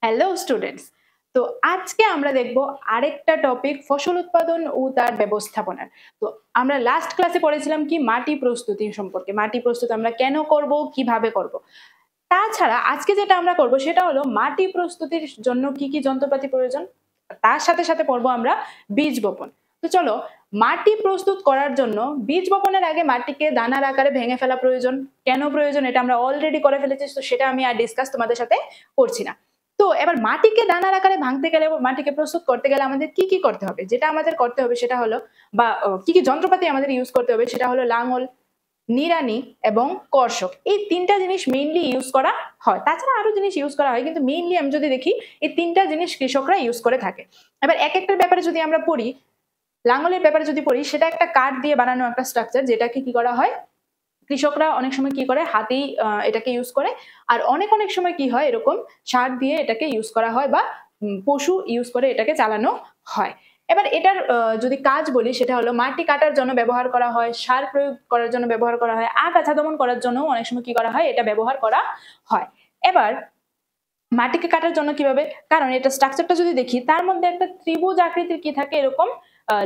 Hello students. তো আজকে আমরা দেখব আরেকটা টপিক ফসল উৎপাদন ও তার ব্যবস্থাপনার। তো আমরা লাস্ট ক্লাসে পড়েছিলাম কি মাটি প্রস্তুতি সম্পর্কে। মাটি প্রস্তুত আমরা কেন করব, কিভাবে করব। তাছাড়া আজকে যেটা আমরা করব সেটা হলো মাটি প্রস্তুতির জন্য কি কি যন্ত্রপাতি প্রয়োজন। তার সাথে সাথে পড়বো আমরা বীজ বপন। তো চলো, মাটি প্রস্তুত করার জন্য বীজ বপনের আগে মাটিকে দানার আকারে ভেঙে ফেলা প্রয়োজন। কেন প্রয়োজন এটা আমরা অলরেডি করে ফেলেছি, তো সেটা আমি আর ডিসকাস তোমাদের সাথে করছি না। তো এবার মাটিকে দানার আকারে ভাঙতে গেলে, মাটিকে প্রস্তুত করতে গেলে আমাদের কি কি করতে হবে, যেটা আমাদের করতে হবে সেটা হলো বা কি কি যন্ত্রপাতি আমাদের ইউজ করতে হবে সেটা হলো লাঙল, নিড়ানি এবং কর্ষক। এই তিনটা জিনিস মেইনলি ইউজ করা হয়, তাছাড়া আরো জিনিস ইউজ করা হয়, কিন্তু মেইনলি আমি যদি দেখি এই তিনটা জিনিস কৃষকরা ইউজ করে থাকে। এবার এক একটার ব্যাপারে যদি আমরা পড়ি, লাঙলের ব্যাপারে যদি পড়ি, সেটা একটা কাঠ দিয়ে বানানো একটা স্ট্রাকচার, যেটাকে কি করা হয়, কৃষকরা অনেক সময় কি করে হাতেই এটাকে ইউজ করে। আর অনেক অনেক সময় কি হয়, এরকম সার দিয়ে এটাকে ইউজ করা হয় বা পশু ইউজ করে এটাকে চালানো হয়। এবার এটার যদি কাজ বলি, সেটা হলো মাটি কাটার জন্য ব্যবহার করা হয়, সার প্রয়োগ করার জন্য ব্যবহার করা হয়, আগাছা দমন করার জন্য অনেক সময় কি করা হয়, এটা ব্যবহার করা হয়। এবার মাটিকে কাটার জন্য কিভাবে, কারণ এটা স্ট্রাকচারটা যদি দেখি, তার মধ্যে একটা ত্রিভুজ আকৃতির কি থাকে, এরকম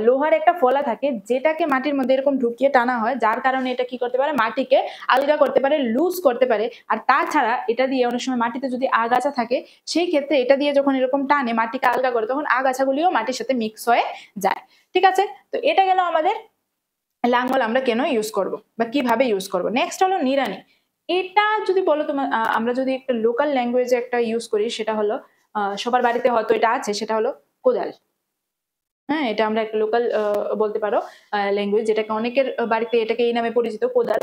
লোহার একটা ফলা থাকে, যেটাকে মাটির মধ্যে এরকম ঢুকিয়ে টানা হয়, যার কারণে এটা কি করতে পারে, মাটিকে আলগা করতে পারে, লুজ করতে পারে। আর তাছাড়া এটা দিয়ে অনেক সময় মাটিতে যদি আগাছা থাকে, সেই ক্ষেত্রে এটা দিয়ে যখন এরকম টানে মাটিকে আলগা করে, তখন আগাছাগুলিও মাটির সাথে মিক্স হয়ে যায়। ঠিক আছে, তো এটা গেল আমাদের লাঙ্গল আমরা কেন ইউজ করব বা কিভাবে ইউজ করব। নেক্সট হলো নিড়ানি। এটা যদি বলো তোমার, আমরা যদি একটা লোকাল ল্যাঙ্গুয়েজে একটা ইউজ করি, সেটা হলো সবার বাড়িতে হয়তো এটা আছে, সেটা হলো কোদাল। হ্যাঁ, এটা আমরা একটা লোকাল বলতে পারো ল্যাঙ্গুয়েজ, যেটাকে অনেকের বাড়িতে এটাকে এই নামে পরিচিত, কোদাল।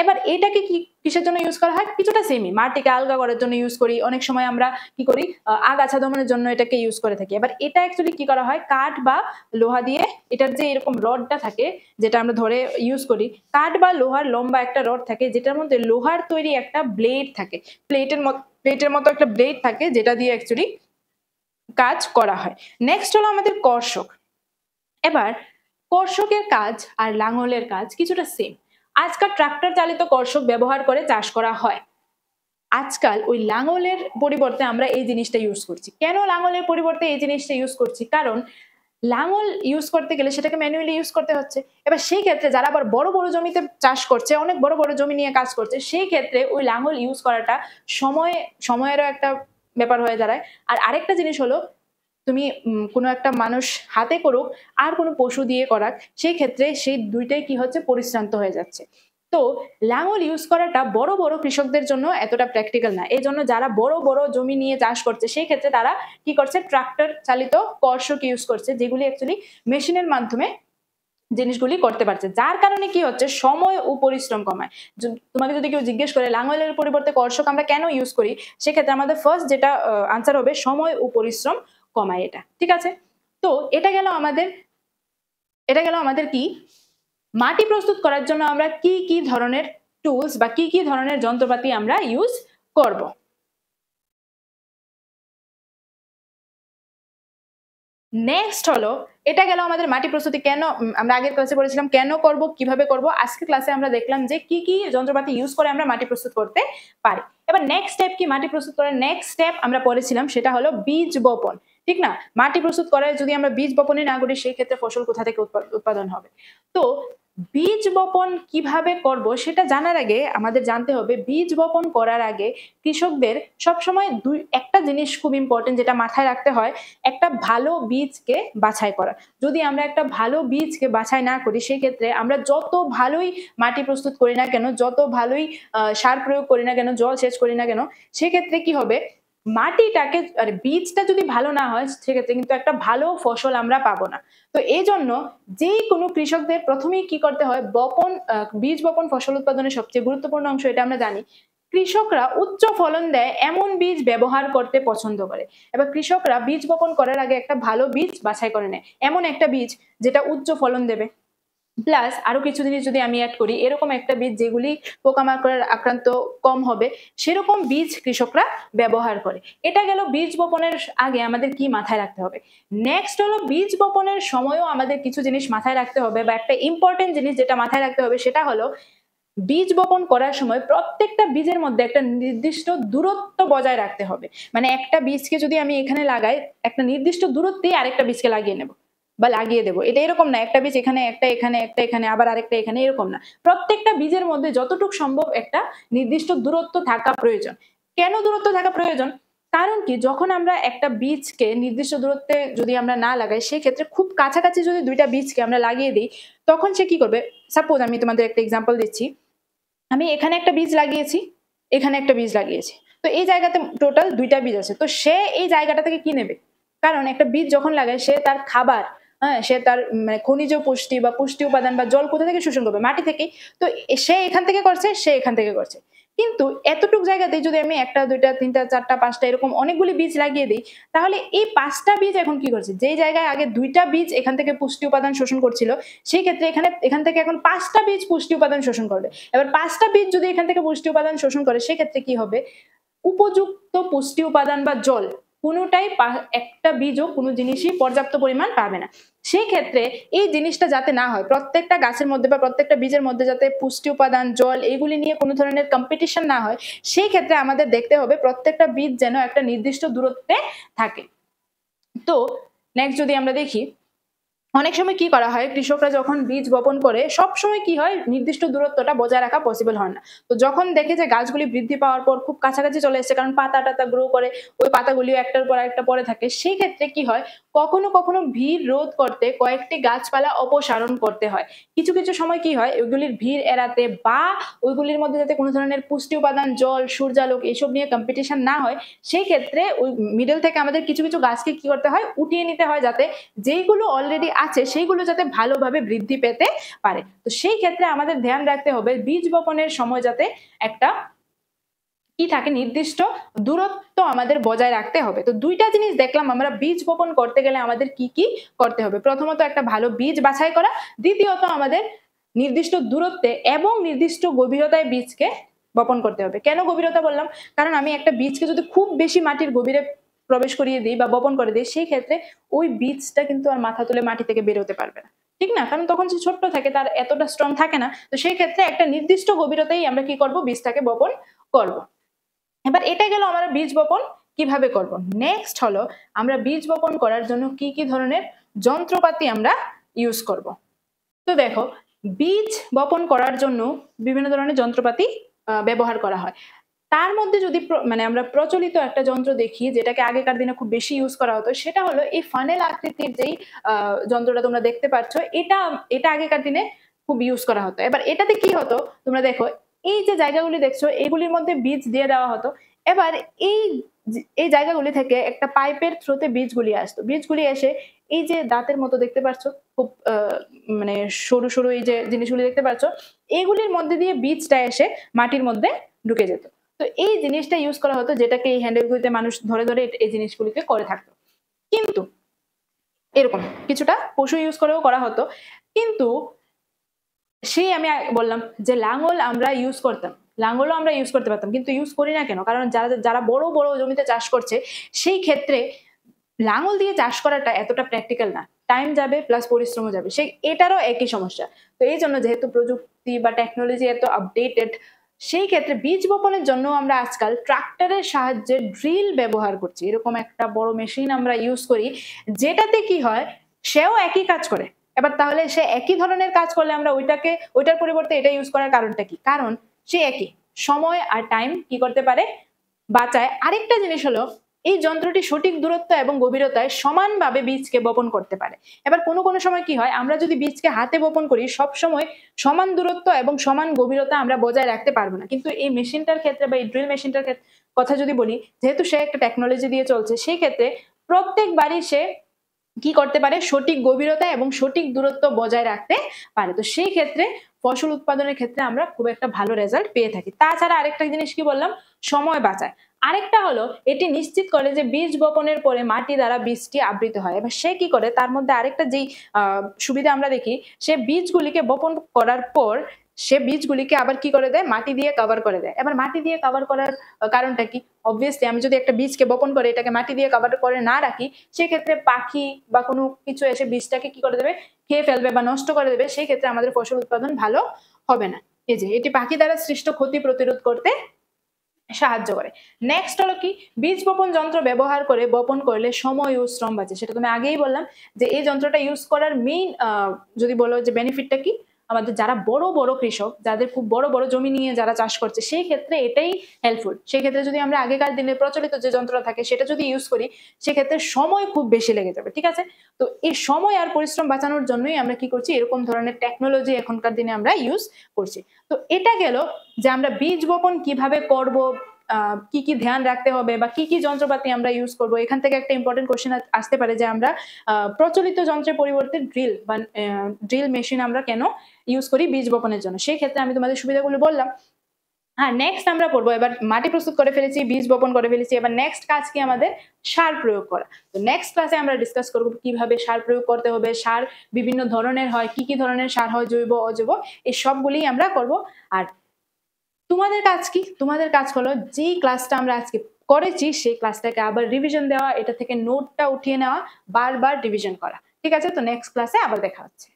এবার এটাকে কি কিসের জন্য ইউজ করা হয়, কিছুটা সেমই, মাটিকে আলগা করার জন্য ইউজ করি। অনেক সময় আমরা কি করি, আগাছা দমনের জন্য এটাকে ইউজ করে থাকি। এবার এটা অ্যাকচুয়ালি কি করা হয়, কাঠ বা লোহা দিয়ে, এটার যে এরকম রডটা থাকে যেটা আমরা ধরে ইউজ করি, কাঠ বা লোহার লম্বা একটা রড থাকে, যেটার মধ্যে লোহার তৈরি একটা ব্লেড থাকে, প্লেটের মতো একটা ব্লেড থাকে, যেটা দিয়ে অ্যাকচুয়ালি কাজ করা হয়। নেক্সট হলো আমাদের কর্ষক। এবার কর্ষকের কাজ আর লাঙলের কাজ কিছুটা সেম। আজকাল ট্রাক্টর চালিত কর্ষক ব্যবহার করে চাষ করা হয়। আজকাল ওই লাঙলের পরিবর্তে আমরা এই জিনিসটা ইউজ করছি। কেন লাঙলের পরিবর্তে এই জিনিসটা ইউজ করছি, কারণ লাঙল ইউজ করতে গেলে সেটাকে ম্যানুয়ালি ইউজ করতে হচ্ছে। এবার সেই ক্ষেত্রে যারা আবার বড় বড় জমিতে চাষ করছে, অনেক বড় বড় জমি নিয়ে কাজ করছে, সেই ক্ষেত্রে ওই লাঙল ইউজ করাটা সময়েরও একটা ব্যাপার হয়ে দাঁড়ায়। আর আরেকটা জিনিস হলো, তুমি কোনো একটা মানুষ হাতে করুক আর কোনো পশু দিয়ে করাক, সেই ক্ষেত্রে সেই দুইটাই কি হচ্ছে, পরিশ্রান্ত হয়ে যাচ্ছে। তো লাঙল ইউজ করাটা বড় বড় কৃষকদের জন্য এতটা প্র্যাকটিক্যাল না। এই জন্য যারা বড় বড় জমি নিয়ে চাষ করছে, সেই ক্ষেত্রে তারা কি করছে, ট্রাক্টর চালিত কর্ষক ইউজ করছে, যেগুলি অ্যাকচুয়ালি মেশিনের মাধ্যমে জিনিসগুলি করতে পারছে, যার কারণে কি হচ্ছে, সময় ও পরিশ্রম কমায়। তোমাকে যদি কেউ জিজ্ঞেস করে লাঙলের পরিবর্তে কর্ষক আমরা কেন ইউজ করি, সেক্ষেত্রে আমাদের ফার্স্ট যেটা আনসার হবে, সময় ও পরিশ্রম কমায় এটা। ঠিক আছে, তো এটা গেল আমাদের কি, মাটি প্রস্তুত করার জন্য আমরা কি কি ধরনের টুলস বা কি কি ধরনের যন্ত্রপাতি আমরা ইউজ করব। নেক্সট হলো, এটা গেল আমাদের মাটি প্রস্তুতি। কেন আমরা আগের ক্লাসে পড়েছিলাম কেন করব, কিভাবে করব। আজকের ক্লাসে আমরা দেখলাম যে কি কি যন্ত্রপাতি ইউজ করে আমরা মাটি প্রস্তুত করতে পারি। এবার নেক্সট স্টেপ কি, মাটি প্রস্তুত করার নেক্সট স্টেপ আমরা পড়েছিলাম, সেটা হলো বীজ বপন। ঠিক না, মাটি প্রস্তুত করার যদি আমরা বীজ বপনই না করি, সেই ক্ষেত্রে ফসল কোথা থেকে উৎপাদন হবে। তো বীজ বপন কিভাবে করব সেটা জানার আগে আমাদের জানতে হবে, বীজ বপন করার আগে কৃষকদের সবসময় একটা জিনিস খুব ইম্পর্টেন্ট, যেটা মাথায় রাখতে হয়, একটা ভালো বীজকে বাছাই করা। যদি আমরা একটা ভালো বীজকে বাছাই না করি, সেই ক্ষেত্রে আমরা যত ভালোই মাটি প্রস্তুত করি না কেন, যত ভালোই সার প্রয়োগ করি না কেন, জল সেচ করি না কেন, সেক্ষেত্রে কি হবে, মাটিটাকে বীজটা যদি ভালো না হয়, সেক্ষেত্রে কিন্তু একটা ভালো ফসল আমরা পাবো না। তো এই জন্য যে কোনো কৃষকদের প্রথমেই কি করতে হয়, বীজ বপন ফসল উৎপাদনের সবচেয়ে গুরুত্বপূর্ণ অংশ, এটা আমরা জানি। কৃষকরা উচ্চ ফলন দেয় এমন বীজ ব্যবহার করতে পছন্দ করে। এবার কৃষকরা বীজ বপন করার আগে একটা ভালো বীজ বাছাই করে নেয়, এমন একটা বীজ যেটা উচ্চ ফলন দেবে, প্লাস আরো কিছু জিনিস যদি আমি অ্যাড করি, এরকম একটা বীজ যেগুলি পোকামাকড়ের আক্রান্ত কম হবে, সেরকম বীজ কৃষকরা ব্যবহার করে। এটা গেল বীজ বপনের আগে আমাদের কি মাথায় রাখতে হবে। নেক্সট হলো, বীজ বপনের সময়ও আমাদের কিছু জিনিস মাথায় রাখতে হবে, বা একটা ইম্পর্টেন্ট জিনিস যেটা মাথায় রাখতে হবে, সেটা হলো বীজ বপন করার সময় প্রত্যেকটা বীজের মধ্যে একটা নির্দিষ্ট দূরত্ব বজায় রাখতে হবে। মানে একটা বীজকে যদি আমি এখানে লাগাই, একটা নির্দিষ্ট দূরত্বেই আরেকটা বীজকে লাগিয়ে নেব বা লাগিয়ে দেবো। এটা এরকম না একটা বীজ এখানে, একটা এখানে, একটা এখানে, আবার আরেকটা এখানে, এরকম না। প্রত্যেকটা বীজের মধ্যে যতটুকু সম্ভব একটা নির্দিষ্ট দূরত্ব থাকা প্রয়োজন। কেন দূরত্ব থাকা প্রয়োজন? কারণ কি, যখন আমরা একটা বীজকে নির্দিষ্ট দূরত্বে যদি আমরা না লাগাই, সেক্ষেত্রে খুব কাছাকাছি যদি দুইটা বীজকে আমরা লাগিয়ে দিই, তখন সে কি করবে? সাপোজ আমি তোমাদের একটা এক্সাম্পল দিচ্ছি। আমি এখানে একটা বীজ লাগিয়েছি, এখানে একটা বীজ লাগিয়েছি। তো এই জায়গাতে টোটাল ২ টা বীজ আছে। তো সে এই জায়গাটা থেকে কি নেবে? কারণ একটা বীজ যখন লাগায় সে তার খাবার, হ্যাঁ? সে তার মানে খনিজ পুষ্টি বা পুষ্টি উপাদান বা জল কোথা থেকে শোষণ করবে? মাটি থেকেই। তো সে এখান থেকে করছে, সে এখান থেকে করছে। কিন্তু এতটুক জায়গাতেই যদি আমি ১ টা, ২ টা, ৩ টা, ৪ টা, ৫ টা এরকম অনেকগুলি বীজ লাগিয়ে দেই, তাহলে এই ৫ টা বীজ এখন কি করছে? যেই জায়গায় আগে ২ টা বীজ এখান থেকে পুষ্টি উপাদান শোষণ করছিল, সেই ক্ষেত্রে এখান থেকে এখন ৫ টা বীজ পুষ্টি উপাদান শোষণ করবে। এবার ৫ টা বীজ যদি এখান থেকে পুষ্টি উপাদান শোষণ করে, সেক্ষেত্রে কি হবে? উপযুক্ত পুষ্টি উপাদান বা জল কোনোটাই একটা বীজও কোনো জিনিসই পর্যাপ্ত পরিমাণ পাবে না। সেই ক্ষেত্রে এই জিনিসটা যাতে না হয়, প্রত্যেকটা গাছের মধ্যে বা প্রত্যেকটা বীজের মধ্যে যাতে পুষ্টি উপাদান, জল এগুলি নিয়ে কোনো ধরনের কম্পিটিশন না হয়, সেই ক্ষেত্রে আমাদের দেখতে হবে প্রত্যেকটা বীজ যেন একটা নির্দিষ্ট দূরত্বে থাকে। তো নেক্সট যদি আমরা দেখি, অনেক সময় কি করা হয়, কৃষকরা যখন বীজ বপন করে সবসময় কি হয়, নির্দিষ্ট দূরত্বটা বজায় রাখা পসিবল হয় না। তো যখন দেখে যে গাছগুলি বৃদ্ধি পাওয়ার পর খুব কাছাকাছি চলে এসেছে, কারণ পাতা টাতা গ্রো করে, ওই পাতাগুলিও একটার পর একটা পরে থাকে, সেই ক্ষেত্রে কি হয়, কখনো কখনো ভিড় রোধ করতে কয়েকটি গাছপালা অপসারণ করতে হয়। কিছু কিছু সময় কি হয়, ওইগুলির ভিড় এড়াতে বা ওইগুলির মধ্যে যাতে কোনো ধরনের পুষ্টি উপাদান, জল, সূর্যালোক এসব নিয়ে কম্পিটিশন না হয়, সেই ক্ষেত্রে ওই মিডল থেকে আমাদের কিছু কিছু গাছকে কি করতে হয়, উঠিয়ে নিতে হয়, যাতে যেইগুলো অলরেডি আছে সেইগুলো যাতে ভালোভাবে বৃদ্ধি পেতে পারে। তো সেই ক্ষেত্রে আমাদের ধ্যান রাখতে হবে বীজ বপনের সময় যাতে একটা কি থাকে, নির্দিষ্ট দূরত্ব আমাদের বজায় রাখতে হবে। তো ২ টা জিনিস দেখলাম আমরা বীজ বপন করতে গেলে আমাদের কি কি করতে হবে। প্রথমত একটা ভালো বীজ বাছাই করা, দ্বিতীয়ত আমাদের নির্দিষ্ট দূরত্বে এবং নির্দিষ্ট গভীরতায় বীজকে বপন করতে হবে। কেন গভীরতা বললাম? কারণ আমি একটা বীজকে যদি খুব বেশি মাটির গভীরে প্রবেশ করিয়ে দিই বা বপন করে দিই, সেই ক্ষেত্রে ওই বীজটা কিন্তু আর মাথা তুলে মাটি থেকে বের হতে পারবে না। ঠিক না? কারণ তখন সে ছোট্ট থাকে, তার এতটা স্ট্রং থাকে না। তো সেই ক্ষেত্রে একটা নির্দিষ্ট গভীরতায় আমরা কি করব, বীজটাকে বপন করব। এবার এটা গেল আমরা বীজ বপন কিভাবে করব। নেক্সট হলো আমরা বীজ বপন করার জন্য কি কি ধরনের যন্ত্রপাতি আমরা ইউজ করব। তো দেখো, বীজ বপন করার জন্য বিভিন্ন ধরনের যন্ত্রপাতি ব্যবহার করা হয়। তার মধ্যে যদি মানে আমরা প্রচলিত একটা যন্ত্র দেখি, যেটাকে আগেকার দিনে খুব বেশি ইউজ করা হতো, সেটা হলো এই ফানেল আকৃতির যেই যন্ত্রটা তোমরা দেখতে পাচ্ছ, এটা এটা আগেকার দিনে খুব ইউজ করা হতো। এবার এটাতে কি হতো, তোমরা দেখো, এই যে জায়গাগুলি দেখছো, এগুলির মধ্যে বীজ দিয়ে দেওয়া হতো। এবার এই এই জায়গাগুলি থেকে একটা পাইপের থ্রুতে বীজগুলি আসতো। বীজগুলি এসে এই যে দাঁতের মতো দেখতে পাচ্ছ, খুব মানে সরু সরু এই যে জিনিসগুলি দেখতে পাচ্ছ, এগুলির মধ্যে দিয়ে বীজটা এসে মাটির মধ্যে ঢুকে যেত। তো এই জিনিসটা ইউজ করা হতো, যেটাকে এই হ্যান্ডেলগুলিতে মানুষ ধরে ধরে এই জিনিসগুলিকে করে থাকতো। কিন্তু এরকম কিছুটা পশু ইউজ করেও করা হতো। কিন্তু সেই আমি বললাম যে লাঙ্গল আমরা ইউজ করতাম, লাঙ্গলও আমরা ইউজ করতে পারতাম, কিন্তু ইউজ করি না কেন? কারণ যারা যারা বড় বড় জমিতে চাষ করছে, সেই ক্ষেত্রে লাঙ্গল দিয়ে চাষ করাটা এতটা প্র্যাকটিক্যাল না। টাইম যাবে প্লাস পরিশ্রমও যাবে, সেই এটারও একই সমস্যা। তো এই জন্য যেহেতু প্রযুক্তি বা টেকনোলজি এত আপডেটেড, সেই ক্ষেত্রে বীজ বপনের জন্য আমরা আজকাল ট্রাক্টরের সাহায্যে ড্রিল ব্যবহার করছি। এরকম একটা বড় মেশিন আমরা ইউজ করি, যেটাতে কি হয়, সেও একই কাজ করে। এবার তাহলে সে একই ধরনের কাজ করলে আমরা ওইটার পরিবর্তে এটা ইউজ করার কারণটা কি? কারণ সে একই সময় আর টাইম কি করতে পারে, বাঁচায়। আরেকটা জিনিস হলো, এই যন্ত্রটি সঠিক দূরত্ব এবং গভীরতায় সমানভাবে বীজকে বপন করতে পারে। এবার কোনো কোনো সময় কি হয়, আমরা যদি বীজকে হাতে বপন করি, সব সময় সমান দূরত্ব এবং সমান গভীরতা আমরা বজায় রাখতে পারবো না। কিন্তু এই মেশিনটার ক্ষেত্রে বা এই ড্রিল মেশিনটার কথা যদি বলি, যেহেতু সে একটা টেকনোলজি দিয়ে চলছে, সেই ক্ষেত্রে প্রত্যেকবারই সে কি করতে পারে, সঠিক গভীরতা এবং সঠিক দূরত্ব বজায় রাখতে পারে। তো সেই ক্ষেত্রে ফসল উৎপাদনের ক্ষেত্রে আমরা খুব একটা ভালো রেজাল্ট পেয়ে থাকি। তাছাড়া আরেকটা জিনিস কি বললাম, সময় বাঁচায়। আরেকটা হলো, এটি নিশ্চিত করে যে বীজ বপনের পরে মাটি দ্বারা বীজটি আবৃত হয়। এবার সে কি করে, তার মধ্যে আরেকটা যেই সুবিধা আমরা দেখি, সে বীজগুলিকে বপন করার পর সে বীজগুলিকে আবার কি করে দেয়, মাটি দিয়ে কভার করে দেয়। এবার মাটি দিয়ে কভার করার কারণটা কি? অবভিয়াসলি আমি যদি একটা বীজকে বপন করে এটাকে মাটি দিয়ে কভার করে না রাখি, সেক্ষেত্রে পাখি বা কোনো কিছু এসে বীজটাকে কি করে দেবে, খেয়ে ফেলবে বা নষ্ট করে দেবে। সেই ক্ষেত্রে আমাদের ফসল উৎপাদন ভালো হবে না। এই যে এটি পাখি দ্বারা সৃষ্ট ক্ষতি প্রতিরোধ করতে সাহায্য করে। নেক্সট হলো কি, বীজ বপন যন্ত্র ব্যবহার করে বপন করলে সময় ও শ্রম বাঁচে। সেটা তুমি আগেই বললাম যে এই যন্ত্রটা ইউজ করার মেইন যদি বলো যে বেনিফিটটা কি, আমাদের যারা বড় বড় কৃষক, যাদের খুব বড় বড় জমি নিয়ে যারা চাষ করছে, সেই ক্ষেত্রে এটাই হেল্পফুল। সেই ক্ষেত্রে যদি আমরা আগেকার দিনে প্রচলিত যে যন্ত্রটা থাকে সেটা যদি ইউজ করি, সেক্ষেত্রে সময় খুব বেশি লেগে যাবে। ঠিক আছে, তো এই সময় আর পরিশ্রম বাঁচানোর জন্যই আমরা কি করছি, এরকম ধরনের টেকনোলজি এখনকার দিনে আমরা ইউজ করছি। তো এটা গেল যে আমরা বীজ বপন কিভাবে করব, কি কি ধ্যান রাখতে হবে বা কি কি যন্ত্রপাতি আমরা ইউজ করব। এখান থেকে একটা ইম্পর্টেন্ট কোশ্চেন আসতে পারে যে আমরা প্রচলিত যন্ত্রের পরিবর্তে ড্রিল বা ড্রিল মেশিন আমরা কেন ইউজ করি বীজ বপনের জন্য। সেই ক্ষেত্রে আমি তোমাদের সুবিধাগুলো বললাম। হ্যাঁ, নেক্সট আমরা করবো, এবার মাটি প্রস্তুত করে ফেলেছি, বীজ বপন করে ফেলেছি, এবার নেক্সট কাজ কি আমাদের সার প্রয়োগ করা। তো নেক্সট ক্লাসে আমরা ডিসকাস করবো কিভাবে সার প্রয়োগ করতে হবে, সার বিভিন্ন ধরনের হয়, কি কি ধরনের সার হয়, জৈব অজৈব, এই সবগুলি আমরা করব। আর তোমাদের কাজ কি, তোমাদের কাজ হলো যেই ক্লাসটা আমরা আজকে করেছি সেই ক্লাসটাকে আবার রিভিশন দেওয়া, এটা থেকে নোটটা উঠিয়ে নেওয়া, বারবার রিভিশন করা। ঠিক আছে, তো নেক্সট ক্লাসে আবার দেখা হচ্ছে।